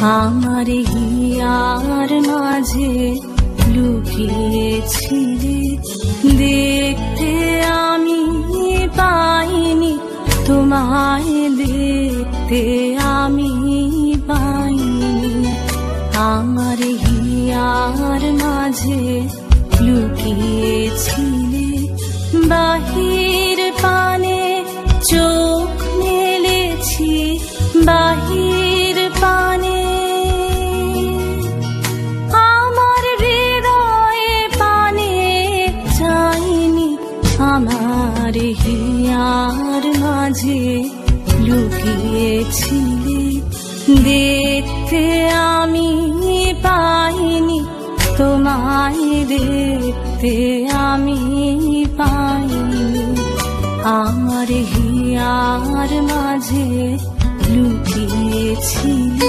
আমার হিয়ার মাঝে লুকিয়েছিলে, দেখতে আমি পাইনি তোমায়, দেখতে আমি পাইনি। আমার হিয়ার মাঝে লুকিয়েছিলে, বাহির পানে চোখ মেলেছি, বাহির পানে আমার হৃদয়ে পানে চাইনি। আমার হিয়ার মাঝে লুকিয়েছিলে, দেখতে আমি পাইনি তোমায়, দেখতে আমি পাইনি। আমার হিয়ার মাঝে লুকিয়েছিলে।